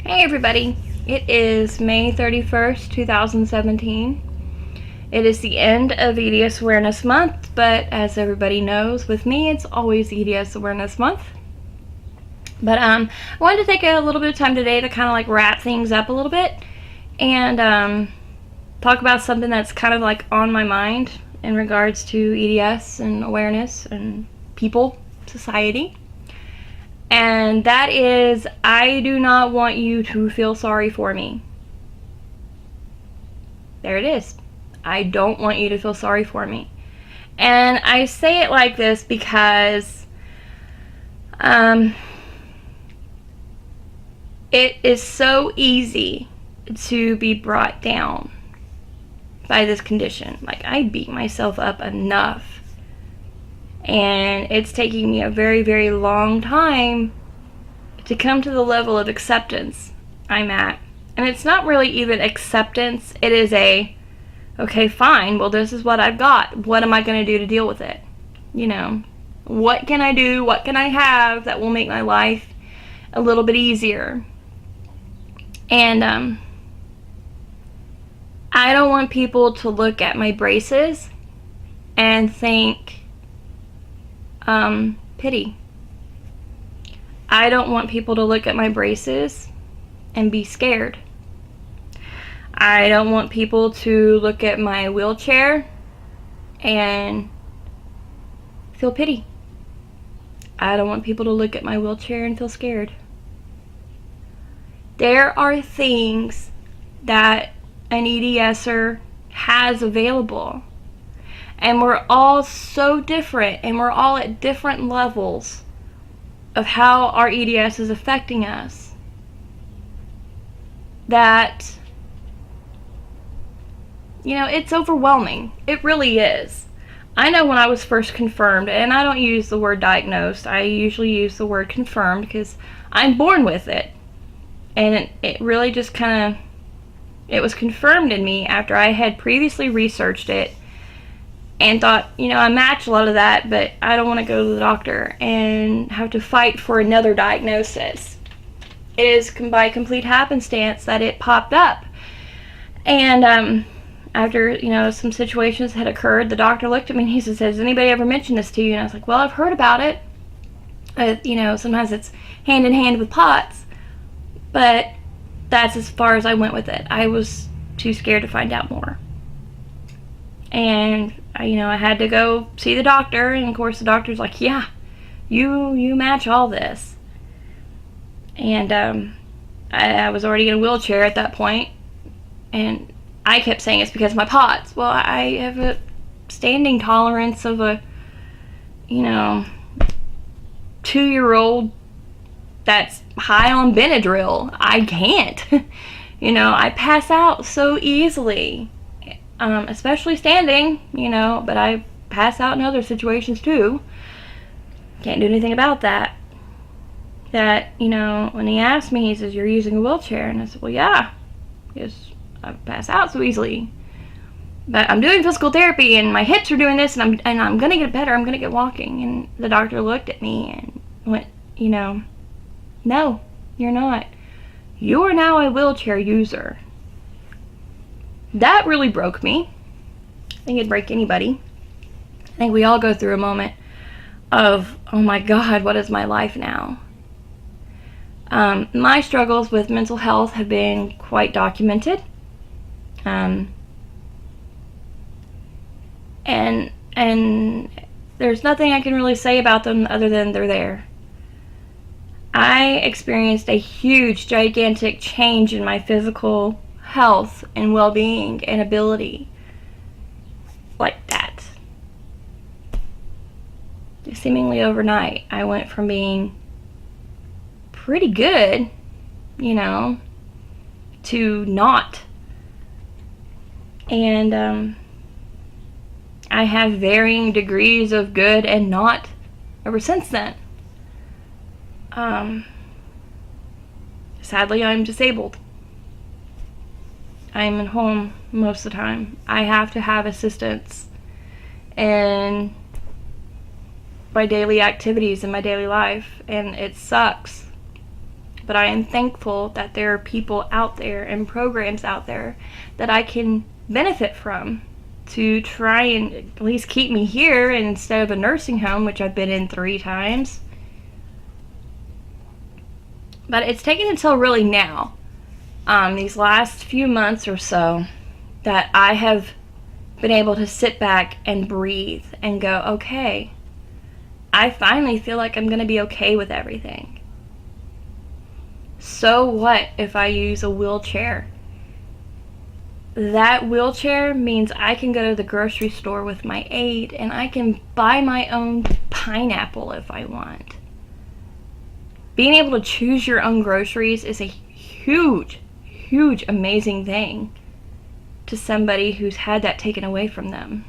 Hey everybody, it is May 31st, 2017. It is the end of EDS Awareness Month, but as everybody knows, with me it's always EDS Awareness Month. But I wanted to take a little bit of time today to kind of like wrap things up a little bit and talk about something that's kind of like on my mind in regards to EDS and awareness and people, society. And that is, I do not want you to feel sorry for me. There it is. I don't want you to feel sorry for me. And I say it like this because it is so easy to be brought down by this condition. Like, I beat myself up enough. And it's taking me a very, very long time to come to the level of acceptance I'm at. And it's not really even acceptance. It is okay, fine. Well, this is what I've got. What am I going to do to deal with it? You know, what can I do? What can I have that will make my life a little bit easier? And I don't want people to look at my braces and think, pity. I don't want people to look at my braces and be scared. I don't want people to look at my wheelchair and feel pity. I don't want people to look at my wheelchair and feel scared. There are things that an EDSer has available. And we're all so different, and we're all at different levels of how our EDS is affecting us, that, you know, it's overwhelming. It really is. I know when I was first confirmed, and I don't use the word diagnosed, I usually use the word confirmed because I'm born with it. And it really just kind of, it was confirmed in me after I had previously researched it and thought, you know, I match a lot of that, but I don't want to go to the doctor and have to fight for another diagnosis. It is by complete happenstance that it popped up. And after, you know, some situations had occurred, the doctor looked at me and he said, has anybody ever mentioned this to you? And I was like, well, I've heard about it. You know, sometimes it's hand in hand with POTS. But that's as far as I went with it. I was too scared to find out more. And I had to go see the doctor, and of course the doctor's like, yeah, you match all this. And I was already in a wheelchair at that point, and I kept saying it's because of my POTS. Well, I have a standing tolerance of a 2-year-old that's high on Benadryl. I can't. I pass out so easily. Especially standing, but I pass out in other situations too. Can't do anything about that. That, when he asked me, he says, you're using a wheelchair. And I said, well, yeah, because I pass out so easily. But I'm doing physical therapy and my hips are doing this and I'm going to get better. I'm going to get walking. And the doctor looked at me and went, no, you're not. You are now a wheelchair user. That really broke me. I think it'd break anybody. I think we all go through a moment of, oh my God, what is my life now? My struggles with mental health have been quite documented. And there's nothing I can really say about them other than they're there. I experienced a huge, gigantic change in my physical health and well-being and ability like that. Seemingly overnight, I went from being pretty good, to not. And I have varying degrees of good and not ever since then. Sadly, I'm disabled. I'm at home most of the time. I have to have assistance in my daily activities in my daily life, and it sucks. But I am thankful that there are people out there and programs out there that I can benefit from to try and at least keep me here instead of a nursing home, which I've been in 3 times. But it's taken until really now, these last few months or so, that I have been able to sit back and breathe and go, okay, I finally feel like I'm going to be okay with everything. So what if I use a wheelchair? That wheelchair means I can go to the grocery store with my aid and I can buy my own pineapple if I want. Being able to choose your own groceries is a huge, huge, amazing thing to somebody who's had that taken away from them.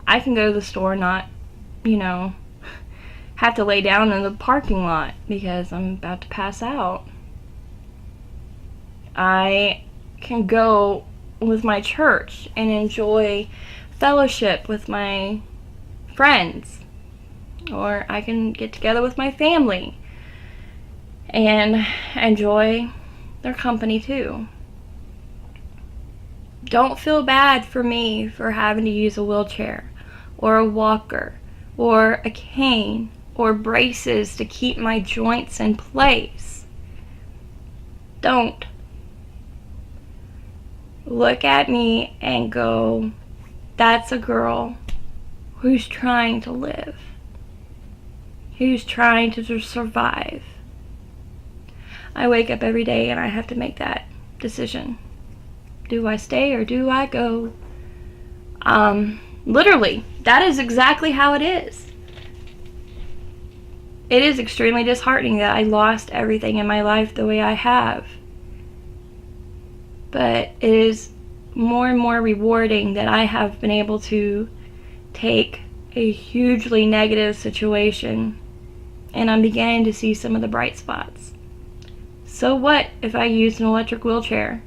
I can go to the store and not, have to lay down in the parking lot because I'm about to pass out. I can go with my church and enjoy fellowship with my friends, or I can get together with my family and enjoy their company too. Don't feel bad for me for having to use a wheelchair or a walker or a cane or braces to keep my joints in place. Don't. Look at me and go, that's a girl who's trying to live, who's trying to survive. I wake up every day and I have to make that decision. Do I stay or do I go? Literally, that is exactly how it is. It is extremely disheartening that I lost everything in my life the way I have. But it is more and more rewarding that I have been able to take a hugely negative situation and I'm beginning to see some of the bright spots. So what if I use an electric wheelchair?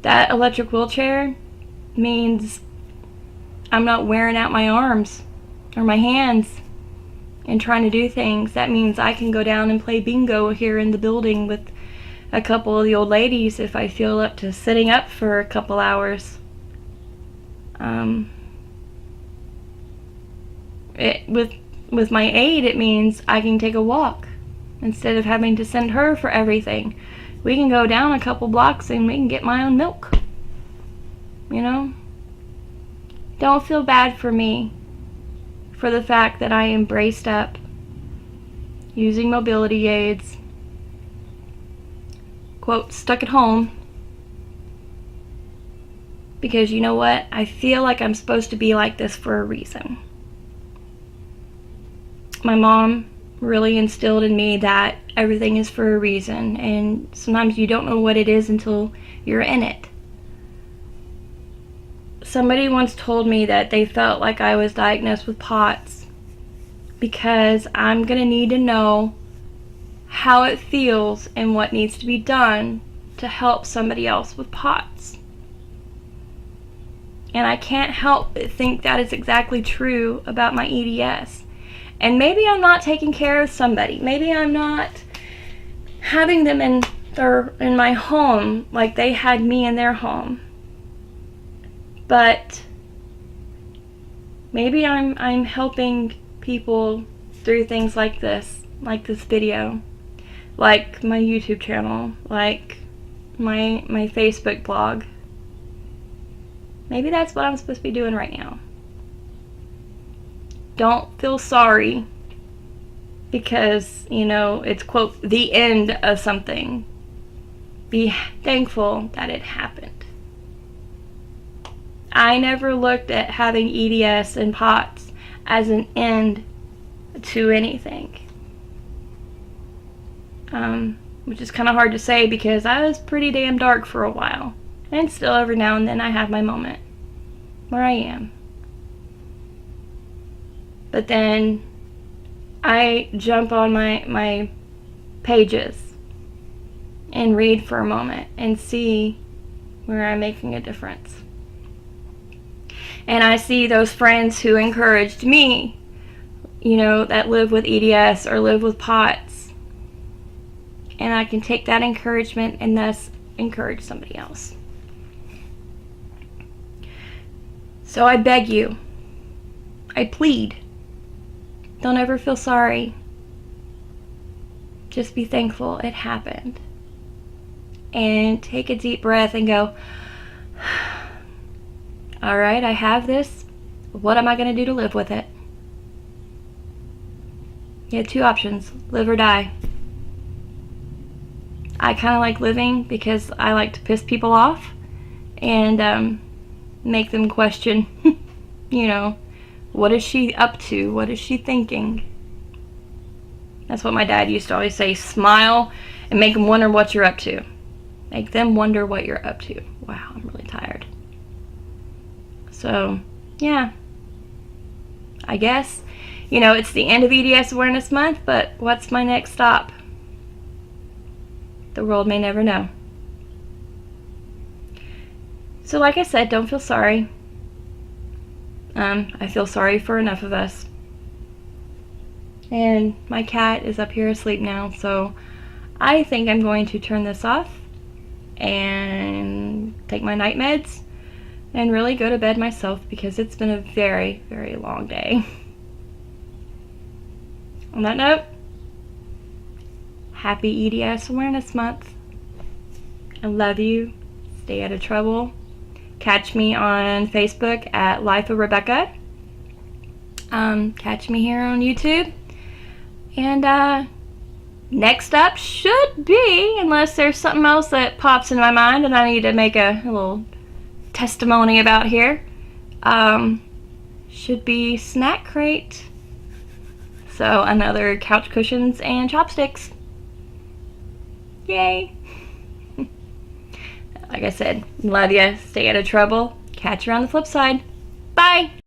That electric wheelchair means I'm not wearing out my arms or my hands and trying to do things. That means I can go down and play bingo here in the building with a couple of the old ladies if I feel up to sitting up for a couple hours. With my aid, it means I can take a walk instead of having to send her for everything. We can go down a couple blocks and we can get my own milk. Don't feel bad for me for the fact that I am braced up using mobility aids, quote, stuck at home, because you know what? I feel like I'm supposed to be like this for a reason. My mom really instilled in me that everything is for a reason, and sometimes you don't know what it is until you're in it. Somebody once told me that they felt like I was diagnosed with POTS because I'm going to need to know how it feels and what needs to be done to help somebody else with POTS. And I can't help but think that is exactly true about my EDS. And maybe I'm not taking care of somebody. Maybe I'm not having them in my home like they had me in their home. But maybe I'm helping people through things like this video, like my YouTube channel, like my Facebook blog. Maybe that's what I'm supposed to be doing right now. Don't feel sorry because, it's, quote, the end of something. Be thankful that it happened. I never looked at having EDS and POTS as an end to anything. Which is kind of hard to say because I was pretty damn dark for a while. And still every now and then I have my moment where I am. But then I jump on my pages and read for a moment and see where I'm making a difference. And I see those friends who encouraged me, that live with EDS or live with POTS, and I can take that encouragement and thus encourage somebody else. So I beg you, I plead, don't ever feel sorry. Just be thankful it happened. And take a deep breath and go, all right, I have this. What am I going to do to live with it? You have two options, live or die. I kind of like living because I like to piss people off and make them question, you know, what is she up to? What is she thinking? That's what my dad used to always say, smile and make them wonder what you're up to. Make them wonder what you're up to. Wow, I'm really tired. So, yeah. I guess, you know, it's the end of EDS Awareness Month, but what's my next stop? The world may never know. So like I said, don't feel sorry. I feel sorry for enough of us. And my cat is up here asleep now, so I think I'm going to turn this off and take my night meds and really go to bed myself because it's been a very, very long day. On that note, happy EDS Awareness Month. I love you. Stay out of trouble. Catch me on Facebook at Life of Rebecca. Catch me here on YouTube. And next up should be, unless there's something else that pops into my mind and I need to make a little testimony about here, should be Snack Crate. So another couch cushions and chopsticks. Yay! Like I said, love ya. Stay out of trouble. Catch you on the flip side. Bye!